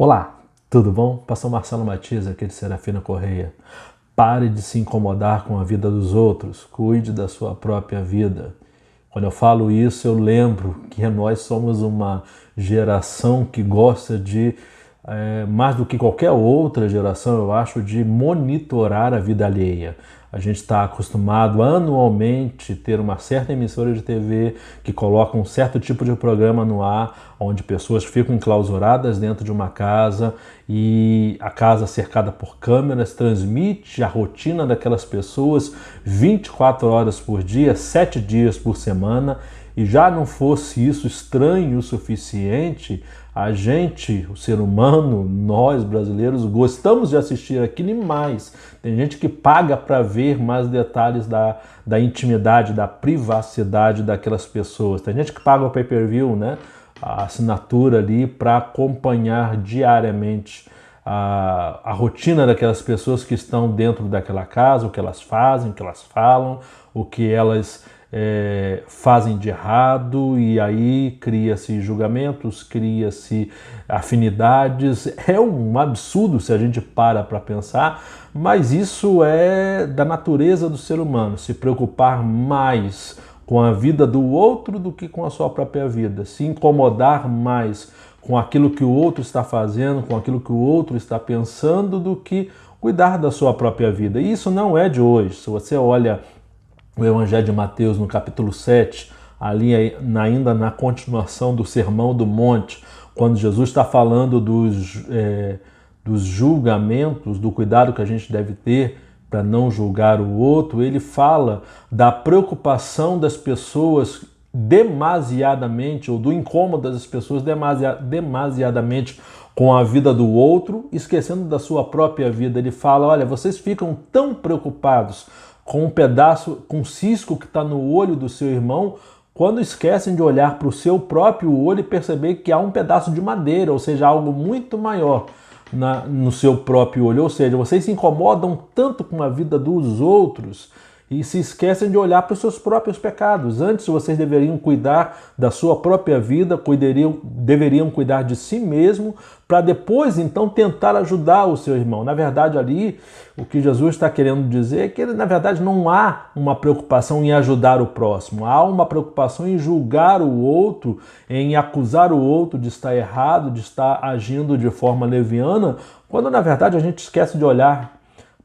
Olá, tudo bom? Pastor Marcelo Matias, aqui de Serafina Correia. Pare de se incomodar com a vida dos outros, cuide da sua própria vida. Quando eu falo isso, eu lembro que nós somos uma geração que gosta de, mais do que qualquer outra geração, eu acho, de monitorar a vida alheia. A gente está acostumado anualmente ter uma certa emissora de TV que coloca um certo tipo de programa no ar, onde pessoas ficam enclausuradas dentro de uma casa e a casa cercada por câmeras transmite a rotina daquelas pessoas 24 horas por dia, 7 dias por semana. E já não fosse isso estranho o suficiente, a gente, o ser humano, nós brasileiros, gostamos de assistir aquilo e mais. Tem gente que paga para ver mais detalhes da intimidade, da privacidade daquelas pessoas. Tem gente que paga o pay-per-view, né? A assinatura ali para acompanhar diariamente a rotina daquelas pessoas que estão dentro daquela casa, o que elas fazem, o que elas falam, o que elas fazem de errado, e aí cria-se julgamentos, cria-se afinidades. É um absurdo se a gente para pensar, mas isso é da natureza do ser humano, se preocupar mais com a vida do outro do que com a sua própria vida, se incomodar mais com aquilo que o outro está fazendo, com aquilo que o outro está pensando, do que cuidar da sua própria vida. E isso não é de hoje. Se você olha o Evangelho de Mateus, no capítulo 7, ali ainda na continuação do Sermão do Monte, quando Jesus está falando dos julgamentos, do cuidado que a gente deve ter para não julgar o outro, ele fala da preocupação das pessoas demasiadamente, ou do incômodo das pessoas demasiadamente com a vida do outro, esquecendo da sua própria vida. Ele fala: olha, vocês ficam tão preocupados com um pedaço, com um cisco que está no olho do seu irmão, quando esquecem de olhar para o seu próprio olho e perceber que há um pedaço de madeira, ou seja, algo muito maior no seu próprio olho. Ou seja, vocês se incomodam tanto com a vida dos outros e se esquecem de olhar para os seus próprios pecados. Antes vocês deveriam cuidar da sua própria vida, deveriam cuidar de si mesmo, para depois então tentar ajudar o seu irmão. Na verdade, ali o que Jesus está querendo dizer é que na verdade não há uma preocupação em ajudar o próximo, há uma preocupação em julgar o outro, em acusar o outro de estar errado, de estar agindo de forma leviana, quando na verdade a gente esquece de olhar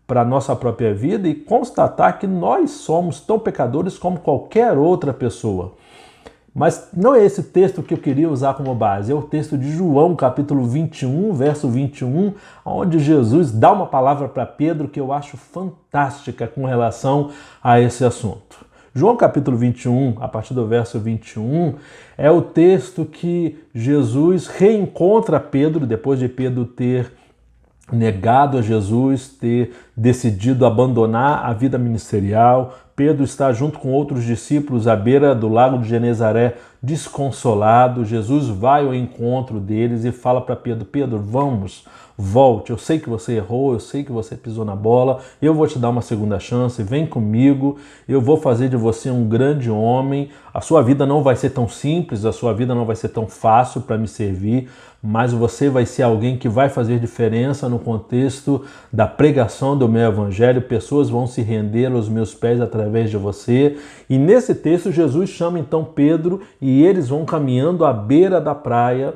para a nossa própria vida e constatar que nós somos tão pecadores como qualquer outra pessoa. Mas não é esse texto que eu queria usar como base, é o texto de João, capítulo 21, verso 21, onde Jesus dá uma palavra para Pedro que eu acho fantástica com relação a esse assunto. João capítulo 21, a partir do verso 21, é o texto que Jesus reencontra Pedro, depois de Pedro ter negado a Jesus, ter decidido abandonar a vida ministerial. Pedro está junto com outros discípulos à beira do lago de Genezaré, desconsolado. Jesus vai ao encontro deles e fala para Pedro: Pedro, vamos, volte, eu sei que você errou, eu sei que você pisou na bola, eu vou te dar uma segunda chance, vem comigo, eu vou fazer de você um grande homem. A sua vida não vai ser tão simples, a sua vida não vai ser tão fácil para me servir, mas você vai ser alguém que vai fazer diferença no contexto da pregação do meu evangelho. Pessoas vão se render aos meus pés através de você. E nesse texto Jesus chama então Pedro e eles vão caminhando à beira da praia,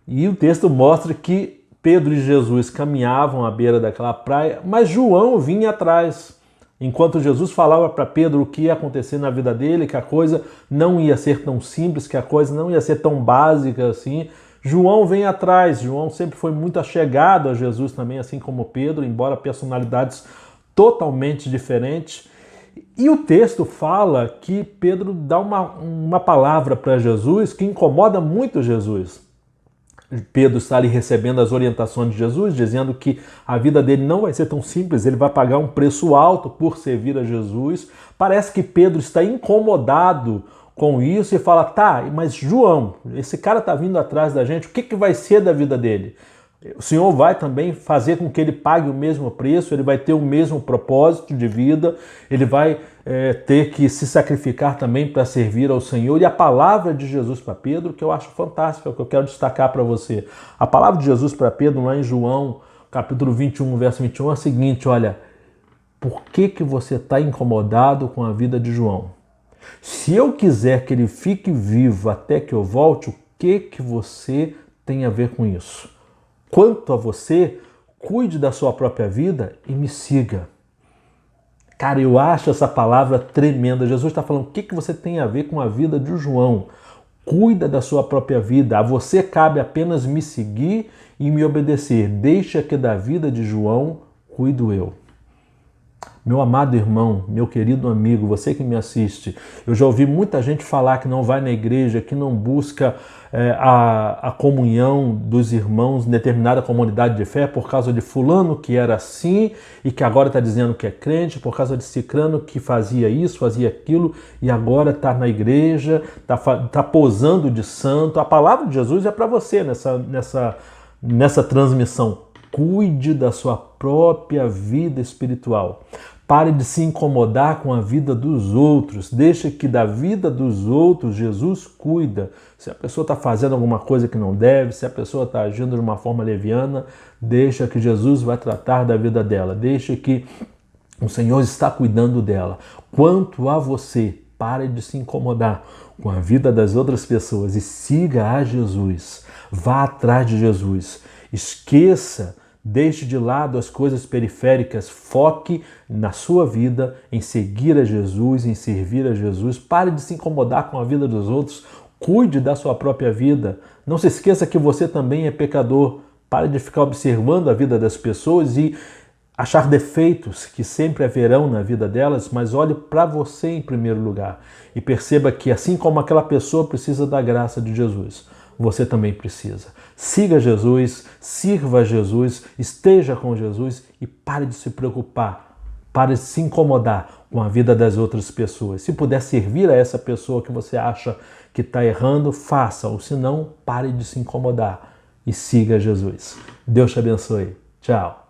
e o texto mostra que Pedro e Jesus caminhavam à beira daquela praia, mas João vinha atrás. Enquanto Jesus falava para Pedro o que ia acontecer na vida dele, que a coisa não ia ser tão simples, que a coisa não ia ser tão básica assim, João vem atrás. João sempre foi muito achegado a Jesus também, assim como Pedro, embora personalidades totalmente diferentes. E o texto fala que Pedro dá uma palavra para Jesus que incomoda muito Jesus. Pedro está ali recebendo as orientações de Jesus, dizendo que a vida dele não vai ser tão simples, ele vai pagar um preço alto por servir a Jesus. Parece que Pedro está incomodado com isso e fala: tá, mas João, esse cara está vindo atrás da gente, o que vai ser da vida dele? O Senhor vai também fazer com que ele pague o mesmo preço, ele vai ter o mesmo propósito de vida, ele vai ter que se sacrificar também para servir ao Senhor. E a palavra de Jesus para Pedro, que eu acho fantástica, que eu quero destacar para você. A palavra de Jesus para Pedro, lá em João, capítulo 21, verso 21, é a seguinte, olha, por que você está incomodado com a vida de João? Se eu quiser que ele fique vivo até que eu volte, o que você tem a ver com isso? Quanto a você, cuide da sua própria vida e me siga. Cara, eu acho essa palavra tremenda. Jesus está falando, o que você tem a ver com a vida de João? Cuida da sua própria vida. A você cabe apenas me seguir e me obedecer. Deixa que da vida de João cuido eu. Meu amado irmão, meu querido amigo, você que me assiste, eu já ouvi muita gente falar que não vai na igreja, que não busca a comunhão dos irmãos em determinada comunidade de fé por causa de fulano que era assim e que agora está dizendo que é crente, por causa de cicrano que fazia isso, fazia aquilo e agora está na igreja, está posando de santo. A palavra de Jesus é para você nessa transmissão. Cuide da sua própria vida espiritual. Pare de se incomodar com a vida dos outros. Deixa que da vida dos outros Jesus cuida. Se a pessoa está fazendo alguma coisa que não deve, se a pessoa está agindo de uma forma leviana, deixa que Jesus vai tratar da vida dela. Deixa que o Senhor está cuidando dela. Quanto a você, pare de se incomodar com a vida das outras pessoas e siga a Jesus. Vá atrás de Jesus. Esqueça, deixe de lado as coisas periféricas, foque na sua vida, em seguir a Jesus, em servir a Jesus. Pare de se incomodar com a vida dos outros, cuide da sua própria vida. Não se esqueça que você também é pecador. Pare de ficar observando a vida das pessoas e achar defeitos que sempre haverão na vida delas, mas olhe para você em primeiro lugar e perceba que assim como aquela pessoa precisa da graça de Jesus, você também precisa. Siga Jesus, sirva a Jesus, esteja com Jesus e pare de se preocupar, pare de se incomodar com a vida das outras pessoas. Se puder servir a essa pessoa que você acha que está errando, faça, ou se não, pare de se incomodar e siga Jesus. Deus te abençoe. Tchau.